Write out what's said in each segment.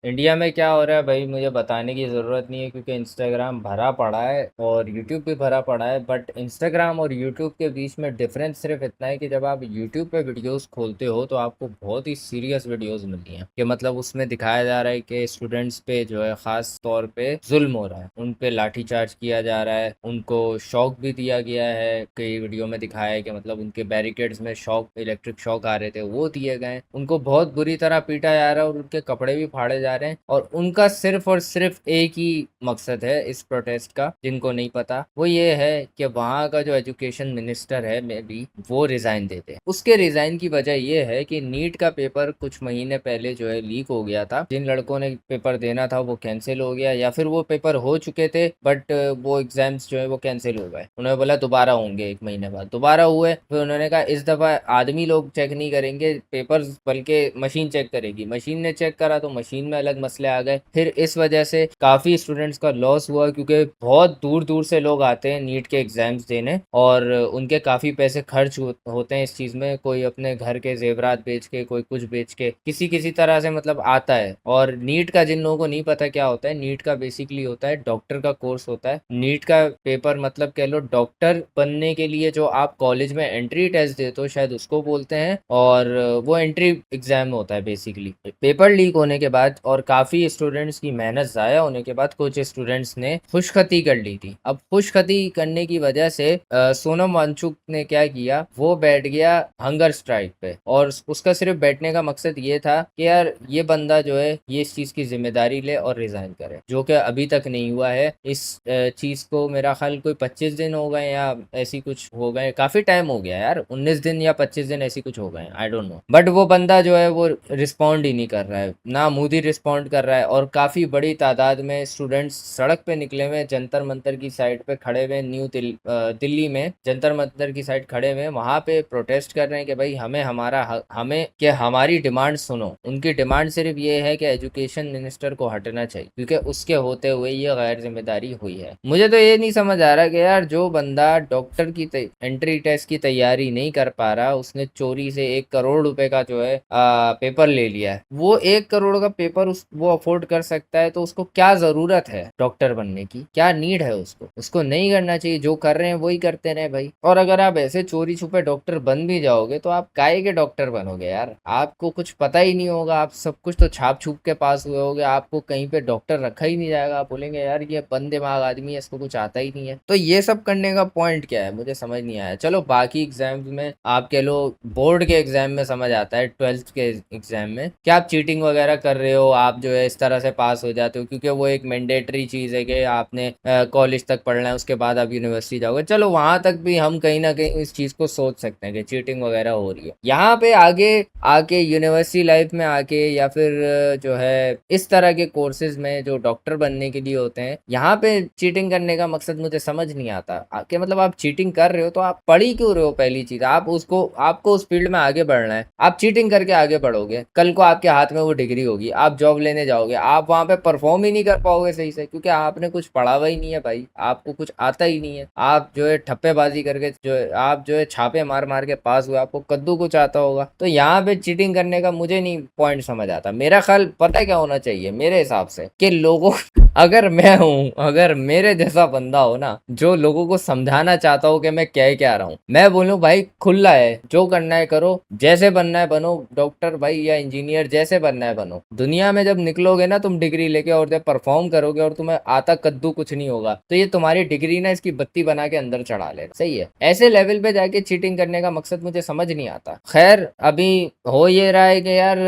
India में क्या हो रहा है भाई मुझे बताने की ज़रूरत नहीं है क्योंकि इंस्टाग्राम भरा पड़ा है और यूट्यूब भी भरा पड़ा है। बट इंस्टाग्राम और यूट्यूब के बीच में डिफरेंस सिर्फ इतना है कि जब आप यूट्यूब पे वीडियोस खोलते हो तो आपको बहुत ही सीरियस वीडियोस मिलती हैं कि मतलब उसमें दिखाया जा रहा है कि स्टूडेंट्स पे जो है ख़ास तौर पे जुल्म हो रहा है, उन पे लाठीचार्ज किया जा रहा है, उनको शॉक भी दिया गया है। कई वीडियो में दिखाया है कि मतलब उनके बैरिकेड्स में शॉक, इलेक्ट्रिक शॉक आ रहे थे, वो दिए गए। उनको बहुत बुरी तरह पीटा जा रहा है और उनके कपड़े भी फाड़े जा रहे हैं और उनका सिर्फ और सिर्फ एक ही मकसद है इस प्रोटेस्ट का, जिनको नहीं पता, वो ये है कि वहाँ का जो एजुकेशन मिनिस्टर है मे बी वो रिजाइन दे दे। उसके रिजाइन की वजह ये है कि नीट का पेपर कुछ महीने पहले जो है लीक हो गया था। जिन लड़कों ने पेपर देना था वो कैंसिल हो गया या फिर वो पेपर हो चुके थे बट वो एग्जाम्स जो है वो कैंसिल हो गए। उन्होंने बोला दोबारा होंगे, एक महीने बाद दोबारा हुए। फिर उन्होंने कहा इस दफा आदमी लोग चेक नहीं करेंगे पेपर बल्कि मशीन चेक करेगी। मशीन ने चेक करा तो मशीन में अलग मसले आ गए। फिर इस वजह से काफी स्टूडेंट्स का लॉस हुआ क्योंकि बहुत दूर दूर से लोग आते हैं नीट के एग्जाम्स देने और उनके काफी पैसे खर्च होते हैं इस चीज में। कोई अपने घर के जेवरात बेच के, कोई कुछ बेच के, किसी किसी तरह से मतलब आता है। और नीट का जिन लोगों को नहीं पता क्या होता है, नीट का बेसिकली होता है डॉक्टर का कोर्स होता है। नीट का पेपर मतलब कह लो डॉक्टर बनने के लिए जो आप कॉलेज में एंट्री टेस्ट देते हो शायद उसको बोलते हैं, और वो एंट्री एग्जाम होता है बेसिकली। पेपर लीक होने के बाद और काफी स्टूडेंट्स की मेहनत जाया होने के बाद कुछ स्टूडेंट्स ने खुशखती कर ली थी। अब खुशखती करने की वजह से सोनम वांगचुक ने क्या किया, वो बैठ गया हंगर स्ट्राइक पे। और उसका सिर्फ बैठने का मकसद ये था कि यार ये बंदा जो है ये इस चीज की जिम्मेदारी ले और रिजाइन करे, जो कि अभी तक नहीं हुआ है। इस चीज को मेरा ख्याल कोई 25 दिन हो गए या ऐसी कुछ हो गए, काफी टाइम हो गया यार, 19 दिन या 25 दिन ऐसी कुछ हो गए, आई डोंट नो। बट वो बंदा जो है वो रिस्पॉन्ड ही नहीं कर रहा है, ना मोदी रिस्पॉन्ड कर रहा है। और काफी बड़ी तादाद में स्टूडेंट्स सड़क पे निकले हुए, जंतर मंतर की साइड पे खड़े हुए, दिल्ली में जंतर मंतर की साइड खड़े हुए, वहां पे प्रोटेस्ट कर रहे हैं कि भाई हमें हमारा हमें कि हमारी डिमांड सुनो। उनकी डिमांड सिर्फ ये है कि एजुकेशन मिनिस्टर को हटना चाहिए क्योंकि उसके होते हुए ये गैर जिम्मेदारी हुई है। मुझे तो ये नहीं समझ आ रहा कि यार जो बंदा डॉक्टर की एंट्री टेस्ट की तैयारी नहीं कर पा रहा, उसने चोरी से 1 करोड़ रुपए का जो है पेपर ले लिया है, वो 1 करोड़ का पेपर वो अफोर्ड कर सकता है तो उसको क्या जरूरत है डॉक्टर बनने की, क्या नीड है उसको? उसको नहीं करना चाहिए, जो कर रहे हैं वही करते रहे भाई। और अगर आप ऐसे चोरी छुपे डॉक्टर बन भी जाओगे तो आप काहे के डॉक्टर बनोगे यार? आपको कुछ पता ही नहीं होगा, आप सब कुछ तो छाप छुप के पास हुए होगे, आपको कहीं पे डॉक्टर रखा ही नहीं जाएगा। आप बोलेंगे यार ये बंद दिमाग आदमी है, इसको कुछ आता ही नहीं है। तो ये सब करने का पॉइंट क्या है मुझे समझ नहीं आया। चलो बाकी एग्जाम्स में आप कह लो, बोर्ड के एग्जाम में समझ आता है, 12th के एग्जाम में क्या आप चीटिंग वगैरह कर रहे हो, आप जो है इस तरह से पास हो जाते हो क्योंकि वो एक मैंडेटरी चीज है कि आपने कॉलेज तक पढ़ना है, उसके बाद आप यूनिवर्सिटी जाओगे। चलो वहां तक भी हम कहीं ना कहीं इस चीज को सोच सकते हैं कि चीटिंग वगैरह हो रही है। यहाँ पे आगे आके यूनिवर्सिटी लाइफ में आके या फिर जो है इस तरह के कोर्सेज में जो डॉक्टर बनने के लिए होते हैं, यहाँ पे चीटिंग करने का मकसद मुझे समझ नहीं आता कि मतलब आप चीटिंग कर रहे हो तो आप पढ़ ही क्यों रहे हो? पहली चीज आप उसको, आपको उस फील्ड में आगे बढ़ना है, आप चीटिंग करके आगे बढ़ोगे, कल को आपके हाथ में वो डिग्री होगी, आप जॉब लेने जाओगे, आप वहां पे परफॉर्म ही नहीं कर पाओगे सही से क्योंकि आपने कुछ पढ़ा हुआ ही नहीं है भाई, आपको कुछ आता ही नहीं है। आप जो है ठप्पेबाजी करके जो है, आप जो है छापे मार मार के पास हुए, आपको कद्दू कुछ आता होगा। तो यहाँ पे चीटिंग करने का मुझे नहीं पॉइंट समझ आता। मेरा ख्याल पता है क्या होना चाहिए मेरे हिसाब से, कि लोगों अगर मैं हूं, अगर मेरे जैसा बंदा हो ना जो लोगों को समझाना चाहता हो कि मैं कह क्या रहा हूँ, मैं बोलूं भाई खुला है, जो करना है करो, जैसे बनना है बनो, डॉक्टर भाई या इंजीनियर जैसे बनना है बनो। दुनिया में जब निकलोगे ना तुम डिग्री लेके और जब परफॉर्म करोगे और तुम्हें आता कद्दू कुछ नहीं होगा तो ये तुम्हारी डिग्री ना इसकी बत्ती बना के अंदर चढ़ा लेना, सही है। ऐसे लेवल पे जाके चीटिंग करने का मकसद मुझे समझ नहीं आता। खैर अभी हो ये रहा है कि यार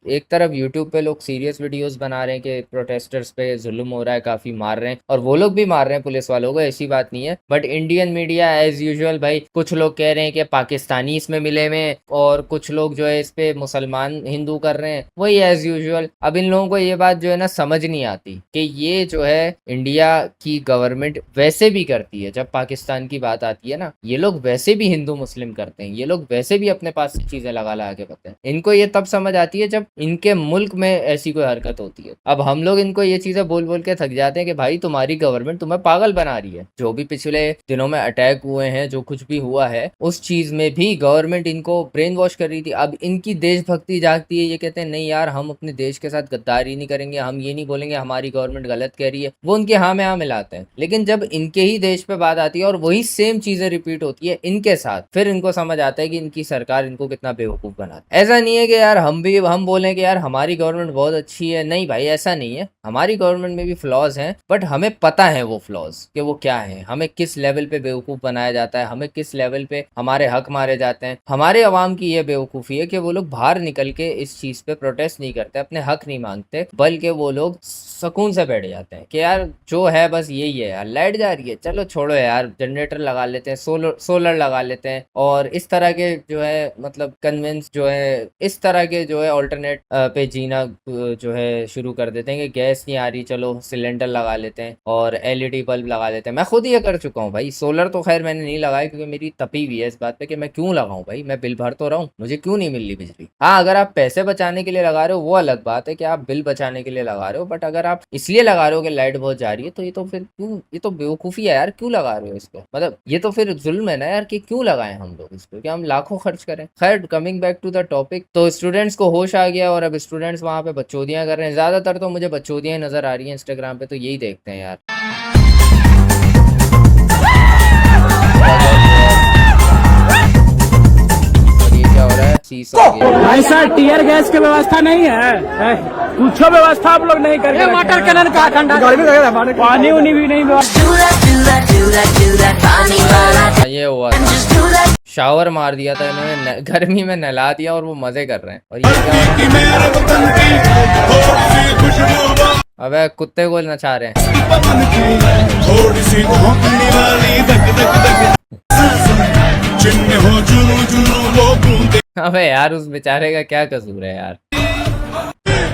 एक तरफ यूट्यूब पे लोग सीरियस वीडियोस बना रहे हैं कि प्रोटेस्टर्स पे जुल्म हो रहा है, काफी मार रहे हैं, और वो लोग भी मार रहे हैं पुलिस वालों को, ऐसी बात नहीं है। But Indian media as usual भाई, कुछ लोग कह रहे हैं कि पाकिस्तानी इसमें मिले में, और कुछ लोग जो है इस पे मुसलमान हिंदू कर रहे हैं, वही एज यूजुअल। अब इन लोगों को ये बात जो है ना समझ नहीं आती कि ये जो है इंडिया की गवर्नमेंट वैसे भी करती है, जब पाकिस्तान की बात आती है ना ये लोग वैसे भी हिंदू मुस्लिम करते हैं, ये लोग वैसे भी अपने पास चीजें लगा लगा के करते हैं। इनको ये तब समझ आती है जब इनके मुल्क में ऐसी कोई हरकत होती है। अब हम लोग इनको ये चीजें बोल बोल के थक जाते हैं कि भाई तुम्हारी गवर्नमेंट तुम्हें पागल बना रही है। जो भी पिछले दिनों में अटैक हुए हैं, जो कुछ भी हुआ है, उस चीज में भी गवर्नमेंट इनको ब्रेन वॉश कर रही थी। अब इनकी देशभक्ति जागती है, ये कहते हैं नहीं यार हम अपने देश के साथ गद्दारी नहीं करेंगे, हम ये नहीं बोलेंगे हमारी गवर्नमेंट गलत कह रही है, वो उनके हाँ में हाँ मिलाते हैं। लेकिन जब इनके ही देश पे बात आती है और वही सेम चीजें रिपीट होती है इनके साथ, फिर इनको समझ आता है कि इनकी सरकार इनको कितना बेवकूफ बनाती है। ऐसा नहीं है कि यार हम बोलें कि यार हमारी गवर्नमेंट बहुत अच्छी है, नहीं भाई ऐसा नहीं है, हमारी गवर्नमेंट में भी फ्लॉज हैं, बट हमें पता है वो फ्लॉज कि वो क्या है, हमें किस लेवल पे बेवकूफ बनाया जाता है, हमें किस लेवल पे हमारे हक मारे जाते हैं। हमारे अवाम की ये बेवकूफ़ी है कि वो लोग बाहर निकल के इस चीज़ पे प्रोटेस्ट नहीं करते, अपने हक नहीं मांगते, बल्कि वो लोग सुकून से बैठ जाते हैं कि यार जो है बस यही है यार, लाइट जा रही है चलो छोड़ो यार, जनरेटर लगा लेते हैं, सोलर लगा लेते हैं, और इस तरह के जो है मतलब कन्विंस जो है इस तरह के जो है ऑल्टरनेट पे जीना जो है शुरू कर देते हैं कि गैस नहीं आ रही चलो सिलेंडर लगा लेते हैं और एलईडी बल्ब लगा लेते हैं। मैं खुद ये कर चुका हूँ भाई, सोलर तो खैर मैंने नहीं लगाया क्योंकि मेरी तपी हुई है इस बात पे कि मैं क्यों लगाऊं भाई, मैं बिल भर तो रहा हूँ, मुझे क्यों नहीं मिल रही बिजली। हाँ अगर आप पैसे बचाने के लिए लगा रहे हो वो अलग बात है कि आप बिल बचाने के लिए लगा रहे हो, बट अगर आप इसलिए लगा रहे हो कि लाइट बहुत जा रही है तो ये तो फिर क्यों, ये तो बेवकूफ़ी है यार, क्यों लगा रहे हो इसको, मतलब ये तो फिर जुल्म है ना यार कि क्यों लगाएं हम लोग इसको, कि हम लाखों खर्च करें। खैर coming back to the topic, तो स्टूडेंट्स को होश आ गया और अब स्टूडेंट्स वहाँ पे बकचोदियाँ कर रहे हैं, ज़्यादातर तो मुझे बकचोदियाँ नजर आ रही हैं इंस्टाग्राम पे, तो यही देखते हैं यार। ऐसा टीयर गैस की व्यवस्था नहीं है, कुछ व्यवस्था आप लोग नहीं करके मटर कैनन का ठंडा पानी उनी भी नहीं ये हुआ था, शावर मार दिया था इन्होंने, गर्मी में नहला दिया और वो मजे कर रहे हैं। और ये क्या अबे कुत्ते को नचा रहे हैं। अबे यार उस बेचारे का क्या कसूर है यार,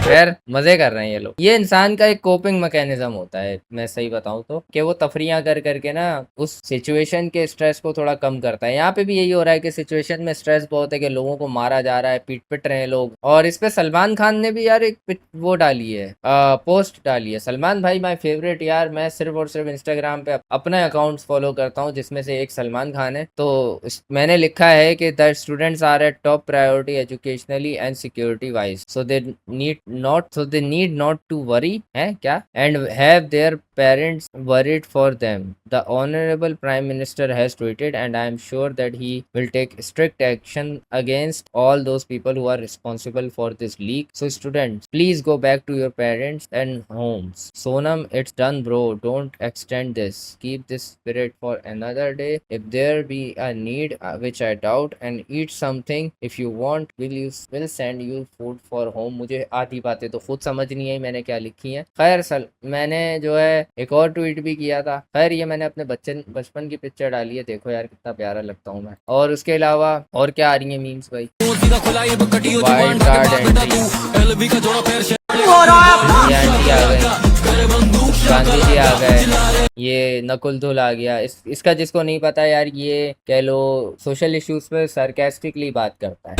खैर मजे कर रहे हैं ये लोग। ये इंसान का एक कोपिंग मैकेनिज्म होता है, मैं सही बताऊं तो, कि वो तफरियां कर करके ना उस सिचुएशन के स्ट्रेस को थोड़ा कम करता है। यहाँ पे भी यही हो रहा है कि सिचुएशन में स्ट्रेस बहुत है कि लोगों को मारा जा रहा है, पिट रहे हैं लोग, और इस पे सलमान खान ने भी यार एक वो डाली है, पोस्ट डाली है। सलमान भाई माई फेवरेट यार, मैं सिर्फ और सिर्फ इंस्टाग्राम पे अपने अकाउंट्स फॉलो करता हूँ जिसमें से एक सलमान खान है। तो मैंने लिखा है कि the students are at top priority educationally and security wise, so they need not to worry है क्या, and have their parents worried for them. The honorable prime minister has tweeted and I am sure that he will take strict action against all those people who are responsible for this leak. So students, please go back to your parents and homes. Sonam, it's done bro, don't extend this, keep this spirit for another day. If there be a need, which I doubt, and eat something if you want, will send you food for home. मुझे आधी बातें तो खुद समझ नहीं आई मैंने क्या लिखी है। खैर मैंने जो है एक और ट्वीट भी किया था, खैर ये मैंने अपने बचपन की पिक्चर डाली है, देखो यार कितना प्यारा लगता हूँ मैं। और उसके अलावा और क्या आ रही है मीम्स भाई, wild card entry, Gandhi ji आ गए, ये नकुल दुल आ गया। इसका जिसको नहीं पता यार, ये कह लो सोशल इश्यूज पे सरकास्टिकली बात करता है।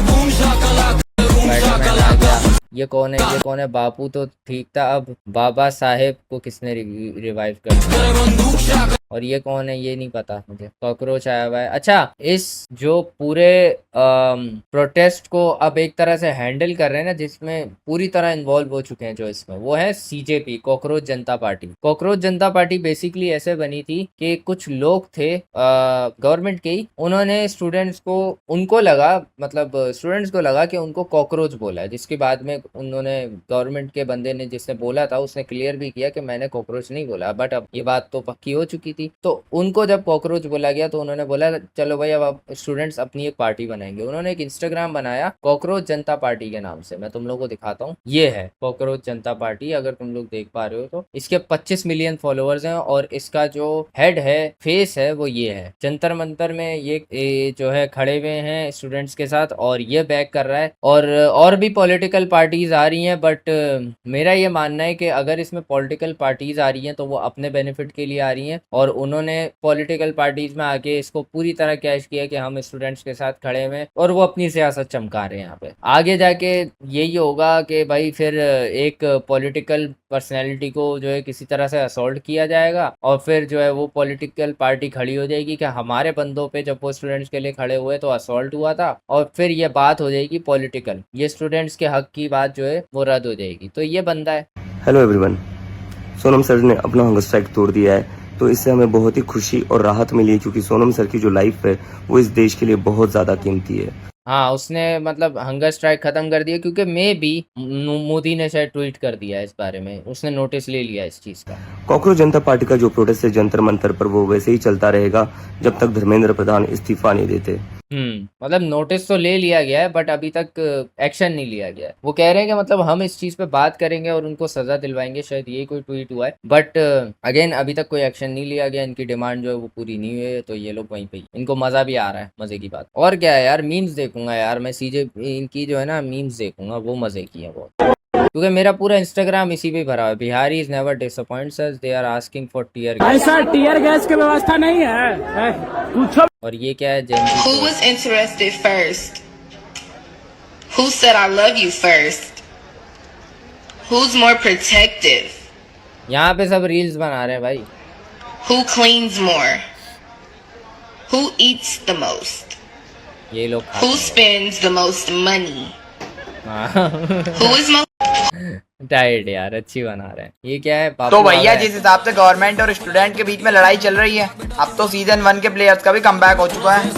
आ गया, ये कौन है, ये कौन है, बापू तो ठीक था, अब बाबा साहेब को किसने रिवाइव कर दिया, और ये कौन है ये नहीं पता मुझे, कॉकरोच आया हुआ है। अच्छा, इस जो पूरे प्रोटेस्ट को अब एक तरह से हैंडल कर रहे हैं ना, जिसमें पूरी तरह इन्वॉल्व हो चुके हैं जो इसमें, वो है सीजेपी, कॉकरोच जनता पार्टी। कॉकरोच जनता पार्टी बेसिकली ऐसे बनी थी कि कुछ लोग थे गवर्नमेंट के ही, उन्होंने स्टूडेंट्स को, उनको लगा, मतलब स्टूडेंट्स को लगा कि उनको कॉकरोच बोला है, जिसके बाद में उन्होंने गवर्नमेंट के बंदे ने जिसने बोला था उसने क्लियर भी किया कि मैंने कॉकरोच नहीं बोला, बट अब ये बात तो पक्की हो चुकी थी। तो उनको जब कॉकरोच बोला गया तो उन्होंने बोला चलो भाई अब स्टूडेंट्स अपनी एक पार्टी बनाएंगे। उन्होंने एक इंस्टाग्राम बनाया कॉकरोच जनता पार्टी के नाम से, मैं तुम लोगों को दिखाता हूँ, ये है कॉकरोच जनता पार्टी, अगर तुम लोग देख पा रहे हो तो। इसके 25 मिलियन फॉलोअर्स हैं और इसका जो हेड है, फेस है, वो ये है। जंतर मंतर में ये जो है खड़े हुए हैं स्टूडेंट्स के साथ और ये बैक कर रहा है, और भी पॉलिटिकल पार्टीज आ रही हैं, बट मेरा ये मानना है कि अगर इसमें पॉलिटिकल पार्टीज आ रही हैं तो वो अपने बेनिफिट के लिए आ रही हैं, और और उन्होंने पॉलिटिकल पार्टीज में आके इसको पूरी तरह कैश किया कि हम स्टूडेंट्स के साथ खड़े हुए और वो अपनी सियासत चमका रहे हैं यहाँ पे। आगे जाके यही होगा कि भाई फिर एक पॉलिटिकल पर्सनैलिटी को जो है किसी तरह से असॉल्ट किया जाएगा और फिर जो है वो पॉलिटिकल पार्टी खड़ी हो जाएगी कि हमारे बंदों पे जब वो स्टूडेंट्स के लिए खड़े हुए तो असॉल्ट हुआ था, और फिर ये बात हो जाएगी पॉलिटिकल, ये स्टूडेंट्स के हक की बात जो है वो रद्द हो जाएगी। तो ये बंदा है। हेलो एवरीवन, सोनम सर ने अपना हंगर स्ट्राइक तोड़ दिया है, तो इससे हमें बहुत ही खुशी और राहत मिली है, क्योंकि सोनम सर की जो लाइफ है वो इस देश के लिए बहुत ज़्यादा कीमती है। हाँ, उसने मतलब हंगर स्ट्राइक खत्म कर दिया, क्योंकि मे भी मोदी ने शायद ट्वीट कर दिया है इस बारे में, उसने नोटिस ले लिया इस चीज़ का। कॉकरोच जनता पार्टी का जो प्रोटेस्ट है जंतर मंतर पर, वो वैसे ही चलता रहेगा जब तक धर्मेंद्र प्रधान इस्तीफा नहीं देते। मतलब नोटिस तो ले लिया गया है बट अभी तक एक्शन नहीं लिया गया है। वो कह रहे हैं कि मतलब हम इस चीज़ पे बात करेंगे और उनको सज़ा दिलवाएंगे, शायद ये कोई ट्वीट हुआ है, बट अगेन अभी तक कोई एक्शन नहीं लिया गया। इनकी डिमांड जो है वो पूरी नहीं हुई है, तो ये लोग वहीं पे, इनको मज़ा भी आ रहा है, मज़े की बात। और क्या है यार, मीम्स देखूंगा यार मैं, इनकी जो है ना मीम्स देखूंगा, वो मज़े की है बहुत, क्योंकि मेरा पूरा इंस्टाग्राम इसी पे भरा है। Bihari is never disappoints us, they are asking for tear gas. ऐसा टीयर गैस की व्यवस्था नहीं है, पूछो। और ये क्या है? Who was interested first? Who said I love you first? Who's more protective? यहाँ पे सब रील्स बना रहे हैं भाई। Who cleans more? Who eats the most? ये लोग Who spends the most money? Who is most diet यार अच्छी बना रहे हैं। ये क्या है? तो भैया जिस हिसाब से गवर्नमेंट और स्टूडेंट के बीच में लड़ाई चल रही है, अब तो सीजन 1 के प्लेयर्स का भी कमबैक हो चुका है।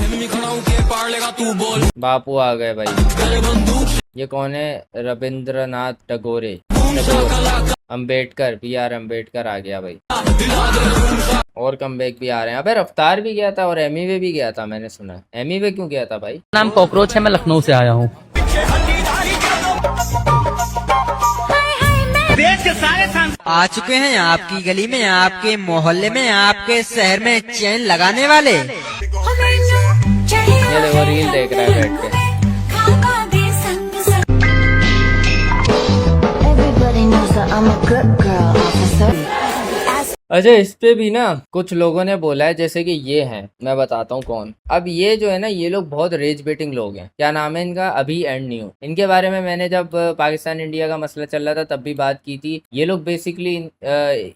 बापू आ गए भाई। ये कौन है? रविंद्रनाथ टैगोरे, अंबेडकर, BR अंबेडकर आ गया भाई। और कमबैक भी आ रहे हैं। अबे रफ्तार भी गया था और एमीवे भी गया था, मैंने सुना। एमीवे क्यों गया था भाई? नाम कॉकरोच है, मैं लखनऊ से आया हूँ। आ चुके हैं आपकी गली में, आपके मोहल्ले में, आपके शहर में चैन लगाने वाले। ये देखो रील देख रहा है बैठ के। अच्छा, इस पे भी ना कुछ लोगों ने बोला है, जैसे कि ये हैं, मैं बताता हूँ कौन। अब ये जो है ना, ये लोग बहुत रेज बेटिंग लोग हैं। क्या नाम है इनका? अभी एंड न्यू। इनके बारे में मैंने जब पाकिस्तान इंडिया का मसला चल रहा था तब भी बात की थी। ये लोग बेसिकली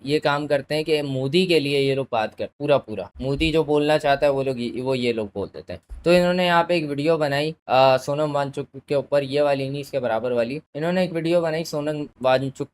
ये काम करते हैं कि मोदी के लिए ये लोग बात कर, पूरा मोदी जो बोलना चाहता है वो ये लोग बोल देते हैं। तो इन्होंने यहाँ पे एक वीडियो बनाई सोनम वांगचुक के ऊपर, ये वाली नहीं, इसके बराबर वाली। इन्होंने एक वीडियो बनाई सोनम वांगचुक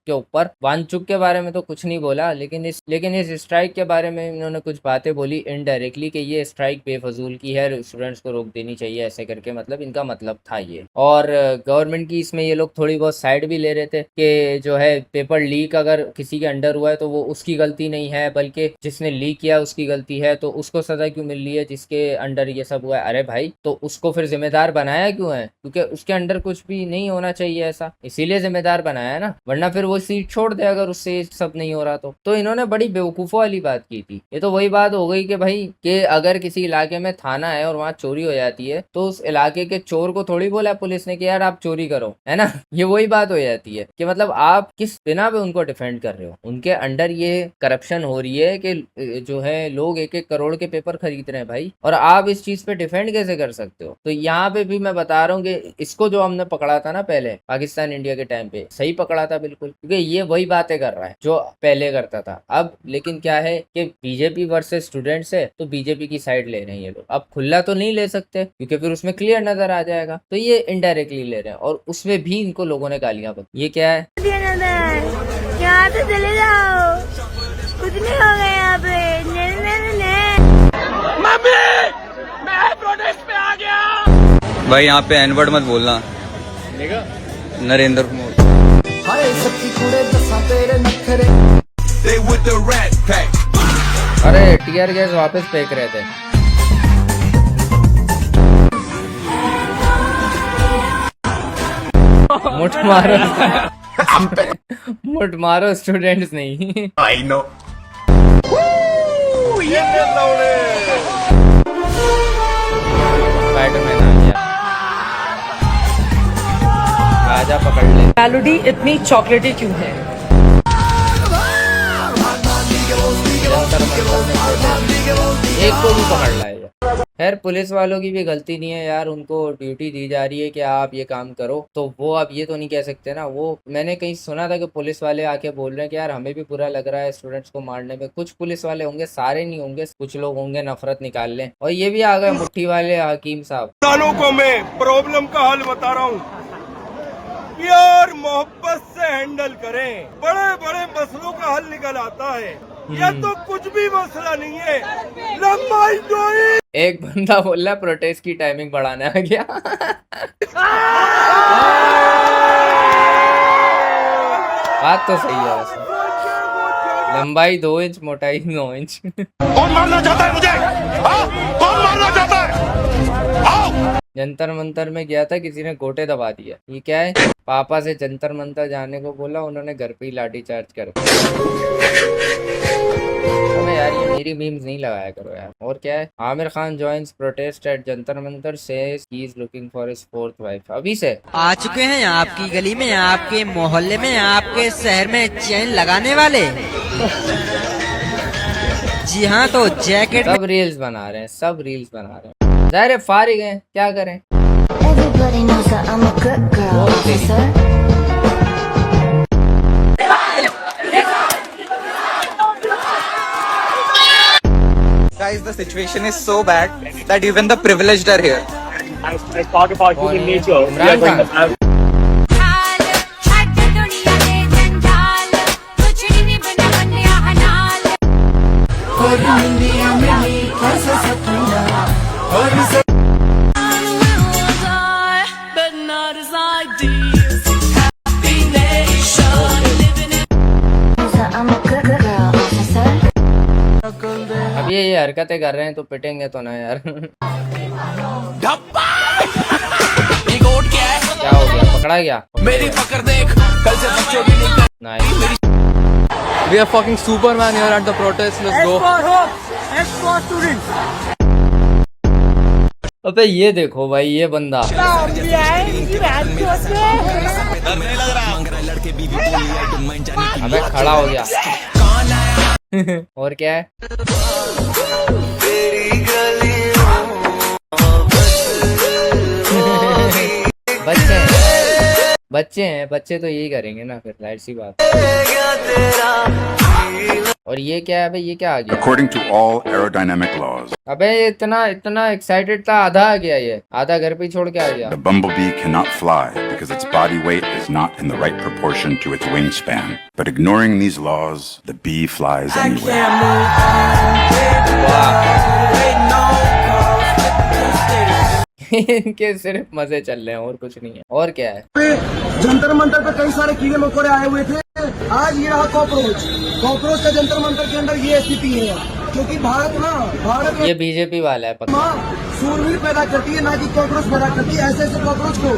के ऊपर। वांगचुक के बारे में तो कुछ नहीं बोला, लेकिन इस स्ट्राइक के बारे में इन्होंने कुछ बातें बोली इनडायरेक्टली कि ये स्ट्राइक बेफजूल की है, स्टूडेंट्स को रोक देनी चाहिए, ऐसे करके, मतलब इनका मतलब था ये। और गवर्नमेंट की इसमें ये लोग थोड़ी बहुत साइड भी ले रहे थे कि जो है पेपर लीक अगर किसी के अंडर हुआ है तो वो उसकी गलती नहीं है, बल्कि जिसने लीक किया उसकी गलती है, तो उसको सजा क्यों मिल रही है जिसके अंडर ये सब हुआ है? अरे भाई, तो उसको फिर जिम्मेदार बनाया क्यों है? क्योंकि उसके अंडर कुछ भी नहीं होना चाहिए ऐसा, इसीलिए जिम्मेदार बनाया है ना, वरना फिर वो सीट छोड़ दे अगर उससे सब नहीं हो रहा तो इन्होंने बड़ी बेवकूफ़ों वाली बात की थी। ये तो वही बात हो गई कि भाई कि अगर किसी इलाके में थाना है और वहाँ चोरी हो जाती है तो उस इलाके के चोर को थोड़ी बोला पुलिस ने कि यार आप चोरी करो, है ना। ये वही बात हो जाती है कि मतलब आप किस बिना पे उनको डिफेंड कर रहे हो। उनके अंडर ये करप्शन हो रही है कि जो है लोग 1-1 करोड़ के पेपर खरीद रहे हैं भाई, और आप इस चीज पे डिफेंड कैसे कर सकते हो? तो यहाँ पे भी मैं बता रहा हूँ कि इसको जो हमने पकड़ा था ना पहले पाकिस्तान इंडिया के टाइम पे, सही पकड़ा था बिल्कुल, क्योंकि ये वही बातें कर रहा है जो पहले करता था। अब लेकिन क्या है कि बीजेपी वर्सेस स्टूडेंट्स है, तो बीजेपी की साइड ले रहे हैं ये लोग। अब खुला तो नहीं ले सकते क्योंकि फिर उसमें क्लियर नजर आ जाएगा, तो ये इनडायरेक्टली ले रहे हैं, और उसमें भी इनको लोगों ने गालियां बकी। ये क्या है? यहाँ तो चले जाओ, कुछ नहीं होगा यहाँ पे। मम्मी, मैं प्रोटेस्ट पे आ गया। भाई यहाँ पे एनवर्ड मत बोलना। नरेंद्र मोदी। अरे टीयर गैस वापस फेंक रहे थे। मुठ मारो मुठ मारो स्टूडेंट्स नहीं। I know. स्पाइडरमैन आ गया, राजा पकड़ ले। मेलोडी इतनी चॉकलेटी क्यों है? एक को भी पकड़ लाएगा। खैर पुलिस वालों की भी गलती नहीं है यार, उनको ड्यूटी दी जा रही है कि आप ये काम करो, तो वो अब ये तो नहीं कह सकते ना। वो मैंने कहीं सुना था कि पुलिस वाले आके बोल रहे हैं कि यार हमें भी बुरा लग रहा है स्टूडेंट्स को मारने में। कुछ पुलिस वाले होंगे, सारे नहीं होंगे, कुछ लोग होंगे नफरत निकाल लें। और ये भी आ गए मुट्ठी वाले हकीम साहब। सालों को मैं प्रॉब्लम का हल बता रहा हूँ, प्यार मोहब्बत से हैंडल करें, बड़े बड़े मसलों का हल निकल आता है। यह तो कुछ भी मसला नहीं है, लंबाई दोई। एक बंदा बोल रहा है प्रोटेस्ट की टाइमिंग बढ़ाने आ गया। बात तो सही है वैसे, लंबाई 2 इंच, मोटाई 9 इंच। कौन मारना चाहता है मुझे? कौन मारना चाहता है? जंतर मंतर में गया था, किसी ने गोटे दबा दिया। ये क्या है? पापा से जंतर मंतर जाने को बोला, उन्होंने घर पे ही लाठी चार्ज कर दिया। अबे यार ये मेरी मीम्स नहीं लगाया करो यार। और क्या है? Aamir Khan joins protest at Jantar Mantar, says he is looking for his 4th wife. अभी से आ चुके हैं आपकी गली में, आपके मोहल्ले में, आपके शहर में चैन लगाने वाले। जी हाँ, तो जैकेट सब रील्स बना रहे हैं, सब रील्स बना रहे हैं। जाहिर है फारिग हैं, क्या करें। Everybody knows that I'm a good girl, officer. Guys, the situation is so bad that even the privileged are here. Imran Khan. I'm a good girl, officer. अब ये हरकतें कर रहे हैं तो पिटेंगे तो ना यार। क्या हो गया? पकड़ा गया? मेरी पकड़ देख, कल से बच्चों की नहीं। Nice. We are fucking Superman here at the protest. Let's go. अबे ये देखो भाई, ये बंदा अबे खड़ा हो गया। और क्या है? बच्चे तो यही करेंगे ना फिर, जाहिर सी बात। और ये क्या है भाई? ये क्या आ गया? According to all aerodynamic laws, अबे इतना एक्साइटेड था, आधा आ गया, ये आधा घर पे ही छोड़ के आ गया। the bumblebee cannot fly because its body weight is not in the right proportion to its wingspan. But ignoring these laws, the bee flies anyway. इनके सिर्फ मजे चल रहे हैं और कुछ नहीं है। और क्या है? जंतर मंतर पे कई सारे कीड़े मकोड़े आए हुए थे, आज ये रहा कॉकरोच। कॉकरोच का जंतर मंतर के अंदर ये स्थिति है, क्योंकि भारत ये बीजेपी वाला है पक्का। सूरवीर पैदा करती है, ना कि कॉकरोच पैदा करती है। ऐसे ऐसे कॉकरोच को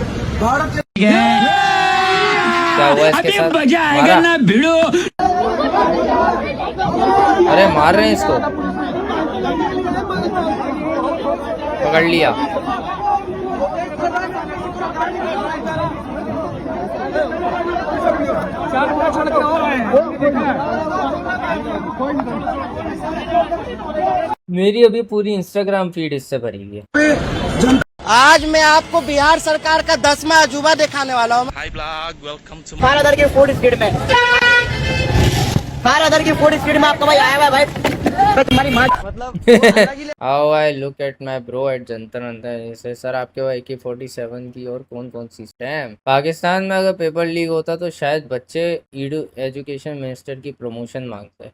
भारत के क्या हुआ इसके साथ? मारा? ना भिड़ो। अरे मार रहे हैं इसको, पकड़ लिया। मेरी अभी पूरी इंस्टाग्राम फीड इससे भरी हुई है। आज मैं आपको बिहार सरकार का 10वां अजूबा दिखाने वाला हूँ। फायर की 40 स्पीड में, फायर की 40 स्पीड में आपका भाई आया हुआ है भाई। तुम्हारी माँ मतलब how I look at my bro at Jantar Mantar. Sir आपके भाई की 47 की और कौन कौन सी स्टैम्प? पाकिस्तान में अगर पेपर लीक होता तो शायद बच्चे एजुकेशन मिनिस्टर की प्रमोशन मांगते।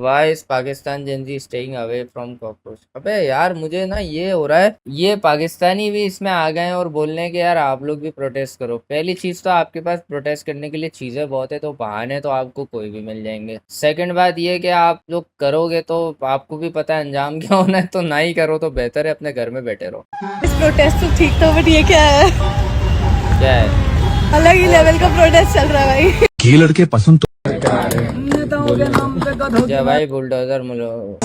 Why is Pakistan Gen Z staying away from cockroach? अबे यार मुझे ना ये हो रहा है, ये पाकिस्तानी भी इसमें आ गए हैं और बोल रहे हैं कि यार आप लोग भी प्रोटेस्ट करो। पहली चीज तो आपके पास प्रोटेस्ट करने के लिए चीजें बहुत है, तो बहाने तो आपको कोई भी मिल जाएंगे। सेकंड बात ये कि आप लोग करोगे तो आपको भी पता है अंजाम क्या होना है, तो ना ही करो तो बेहतर है, अपने घर में बैठे रहो। प्रोटेस्ट तो ठीक था, बट ये क्या है? क्या है? अलग ही लेवल का प्रोटेस्ट चल रहा है भाई। ये लड़के पसंद तो जय भाई बुलडोजर मुलो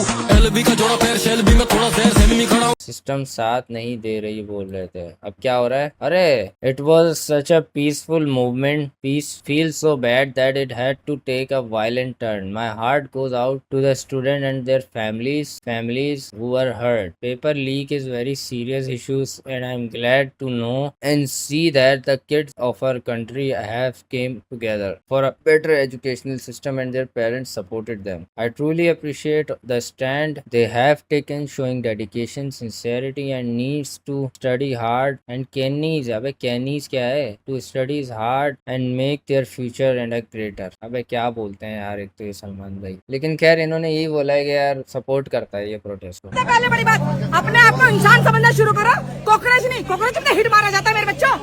सिस्टम साथ नहीं दे रही बोल रहे थे, अब क्या हो रहा है? अरे it was such a peaceful movement, peace feel so bad that it had to take a violent turn, my heart goes out to the student and their families who were hurt. Paper leak is very serious issues and I'm glad to know and see that the kids of our country have came together for a better educational system and their parents supported them. I truly appreciate the stand they have taken, showing dedication, sincerity and needs to study hard and Kenny's, अबे Kenny's क्या है? To study hard and make their future and a greater. अबे क्या बोलते हैं यार, एक तो ये सलमान भाई। लेकिन खैर इन्होंने यही बोला है कि यार सपोर्ट करता है ये प्रोटेस्ट को। पहले बड़ी बात, अपने आप को इंसान समझना शुरू करो, कॉकरोच नहीं। कॉकरोच में हिट मारा जाता है मेरे बच्चों।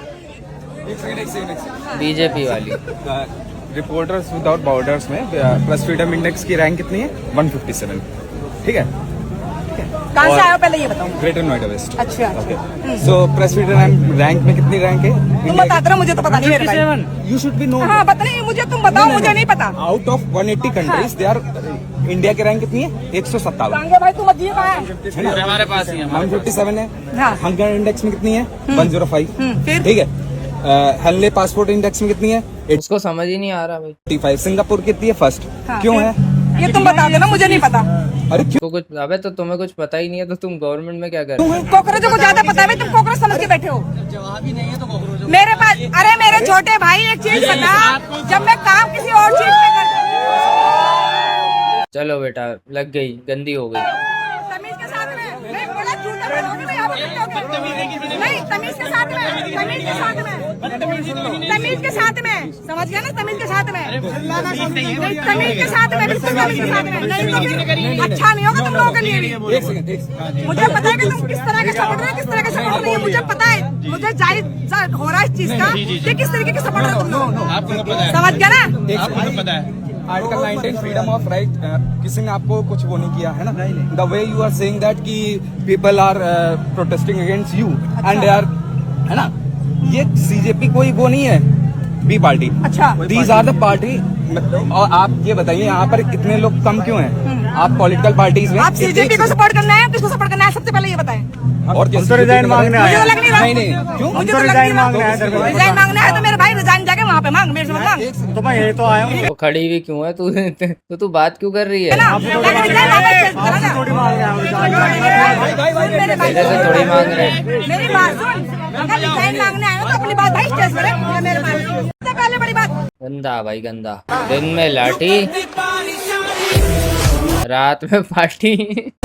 बीजेपी वाली रिपोर्टर्स विदाउट बॉर्डर्स में प्रेस फ्रीडम इंडेक्स की रैंक कितनी है? 157। ठीक है, कहाँ से आए हो पहले ये बताओ? Greater Noida West. अच्छा okay, so press freedom rank में कितनी रैंक है? तुम बताते रहो, मुझे तो पता नहीं मेरे भाई। You should be know. हाँ पता नहीं मुझे, तुम बताओ, मुझे नहीं पता। Out of 180 countries they are, India की रैंक कितनी है? 157। कांगे भाई तुम अजीब है। हमारे पास ही है 157 है। हाँ। हंगर इंडेक्स में कितनी है? 105। फिर ठीक है, हेनले पासपोर्ट इंडेक्स में कितनी है? उसको समझ ही नहीं आ रहा भाई। 85। सिंगापुर कितनी है? फर्स्ट। हाँ, क्यों है? ये तुम बता देना, मुझे नहीं पता। अरे क्यों? तो कुछ, अबे तो तुम्हें कुछ पता ही नहीं है तो तुम गवर्नमेंट में क्या कर रहे हो? कॉकरोचों को ज्यादा पता है, तुम कॉकरोच समझ के बैठे हो। जवाब ही नहीं है तो कॉकरोच मेरे पास। अरे मेरे छोटे भाई एक चीज बता, जब मैं काम किसी और चीज पे करती चलो बेटा, लग गई, गंदी हो गई। तमीज के साथ में नहीं, बड़ा झूठा बोलोगे तो यहाँ पे नहीं, तमीज के साथ में, तमीज के साथ में, तमीज के साथ में, समझ गया ना? तमीज के साथ में नहीं, तमीज के साथ में, बिल्कुल तमीज के साथ में, नहीं तो फिर अच्छा नहीं होगा तुम लोगों के लिए भी। एक सेकंड। मुझे पता है कि तुम किस तरह के सपोर्टर हो, किस तरह के सपोर्टर नहीं, मुझे पता है, मुझे जाहिर हो रहा है इस चीज का कि किस तरीके के सपोर्टर तुम लोग, समझ गया ना? आपको पता है आर्टिकल 19 फ्रीडम ऑफ राइट, किसी ने आपको कुछ वो नहीं किया है ना? The way you are saying that कि people are protesting against you and they are, है ना? ये सीजेपी कोई वो नहीं है, बी पार्टी। अच्छा, दीज आर द पार्टी। और आप ये बताइए, यहाँ पर इतने लोग कम क्यों हैं? आप पॉलिटिकल पार्टीज में आप सीजेपी को सपोर्ट करना है, किसको सपोर्ट करना है, सबसे पहले ये बताएं। और तो रिजाइन मांगने आए मुझे तो लग नहीं रहा। नहीं क्यों? मुझे तो रिजाइन मांगना है। रिजाइन मांगना है तो मेरे भाई रिजाइन जाके वहाँ पे मांग, मेरे से मत मांग। तो मैं यही तो आया हूँ। वो खड़ी हुई क्यों है तू? तो तू बात क्यों कर रही है? मेरे से थोड़ी मांग रहे हैं। मेरी बात सुन, अगर रिजाइन मांगने आए हो तो अपनी बात भाई स्टेज पर रख, मेरे पास सबसे पहले बड़ी बात। गंदा भाई गंदा, दिन में लाठी रात में पार्टी।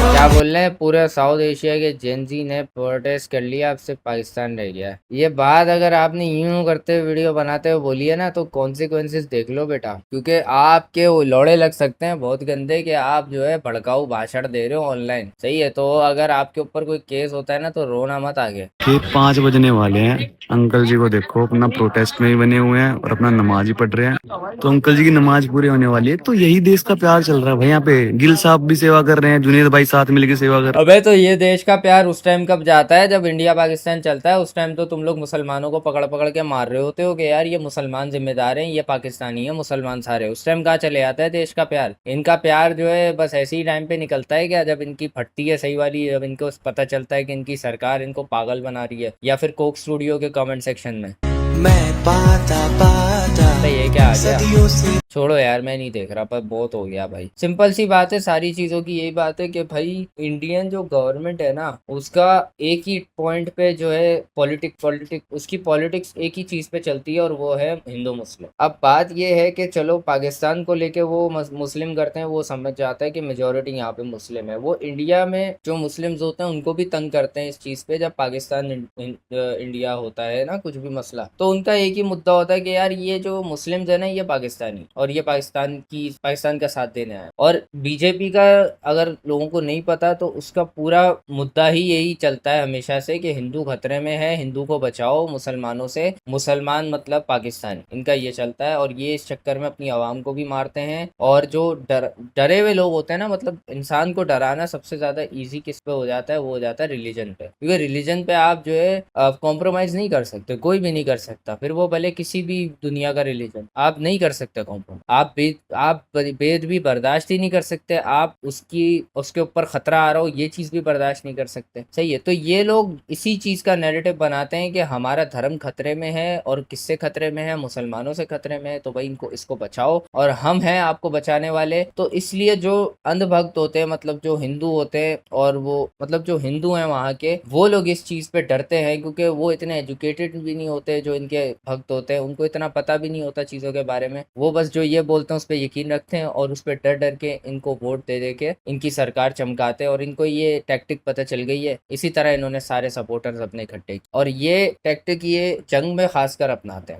क्या बोल रहे हैं? पूरे साउथ एशिया के जेनजी ने प्रोटेस्ट कर लिया, अब सिर्फ पाकिस्तान रह गया है। ये बात अगर आपने यूं करते हुए वीडियो बनाते हुए बोली है ना, तो कॉन्सिक्वेंसेस देख लो बेटा, क्योंकि आपके वो लौड़े लग सकते हैं बहुत गंदे कि आप जो है भड़काऊ भाषण दे रहे हो ऑनलाइन। सही है, तो अगर आपके ऊपर कोई केस होता है ना तो रोना मत आगे। 5 बजने वाले हैं, अंकल जी को देखो अपना प्रोटेस्ट में ही बने हुए हैं और अपना नमाज ही पढ़ रहे हैं। तो अंकल जी की नमाज पूरी होने वाली है, तो यही देश का प्यार चल रहा है भाई। यहाँ पे गिल साहब भी सेवा कर रहे हैं, जुनेद भाई साथ मिलकर सेवा कर। अबे तो ये देश का प्यार उस टाइम कब जाता है जब इंडिया पाकिस्तान चलता है। उस टाइम तो तुम लोग मुसलमानों को पकड़ पकड़ के मार रहे होते हो कि यार ये मुसलमान जिम्मेदार हैं, ये पाकिस्तानी है, मुसलमान सारे। उस टाइम कहाँ चले जाता है देश का प्यार? इनका प्यार जो है बस ऐसे ही टाइम पे निकलता है क्या, जब इनकी फटती है सही वाली, जब इनको पता चलता है कि इनकी सरकार इनको पागल बना रही है, या फिर कोक स्टूडियो के कमेंट सेक्शन में। ये क्या आ गया? छोड़ो यार, मैं नहीं देख रहा, पर बहुत हो गया भाई। सिंपल सी बात है, सारी चीजों की यही बात है कि भाई इंडियन जो गवर्नमेंट है ना, उसका एक ही पॉइंट पे जो है उसकी पॉलिटिक्स एक ही चीज पे चलती है और वो है हिंदू मुस्लिम। अब बात ये है कि चलो पाकिस्तान को लेके वो मुस्लिम करते हैं, वो समझ जाता है कि मेजोरिटी यहाँ पे मुस्लिम है। वो इंडिया में जो मुस्लिम्स होते हैं उनको भी तंग करते हैं इस चीज पे। जब पाकिस्तान इंडिया होता है ना कुछ भी मसला, तो उनका एक ही मुद्दा होता है कि यार ये जो मुस्लिम्स है ना ये पाकिस्तानी, और ये पाकिस्तान का साथ देने आए। और बीजेपी का अगर लोगों को नहीं पता तो उसका पूरा मुद्दा ही यही चलता है हमेशा से कि हिंदू खतरे में है, हिंदू को बचाओ मुसलमानों से, मुसलमान मतलब पाकिस्तान, इनका ये चलता है। और ये इस चक्कर में अपनी आवाम को भी मारते हैं। और जो डरे हुए लोग होते हैं ना, मतलब इंसान को डराना सबसे ज्यादा ईजी किस पे हो जाता है, वो हो जाता है रिलीजन पे। क्योंकि रिलीजन पे आप जो है कॉम्प्रोमाइज नहीं कर सकते, कोई भी नहीं कर सकता, फिर वो भले किसी भी दुनिया का रिलीजन, आप नहीं कर सकते कॉम्प्रोमाइज। को। आप बेद भी बर्दाश्त ही नहीं कर सकते, आप उसके ऊपर खतरा आ रहा हो ये चीज भी बर्दाश्त नहीं कर सकते। सही है, तो ये लोग इसी चीज का नैरेटिव बनाते हैं कि हमारा धर्म खतरे में है, और किससे खतरे में है, मुसलमानों से खतरे में है, तो भाई इसको बचाओ और हम हैं आपको बचाने वाले। तो इसलिए जो अंधभक्त होते हैं, मतलब जो हिंदू होते हैं, और वो मतलब जो हिंदू हैं वहाँ के, वो लोग इस चीज पे डरते हैं, क्योंकि वो इतने एजुकेटेड भी नहीं होते जो इनके भक्त होते हैं, उनको इतना पता भी नहीं होता चीजों के बारे में। वो बस जो ये बोलते हैं उस पर यकीन रखते हैं और उस पर डर डर के इनको वोट दे दे के इनकी सरकार चमकाते हैं, और इनको ये टैक्टिक पता चल गई है। इसी तरह इन्होंने सारे सपोर्टर्स अपने इकट्ठे, और ये टैक्टिक ये जंग में खासकर अपनाते हैं।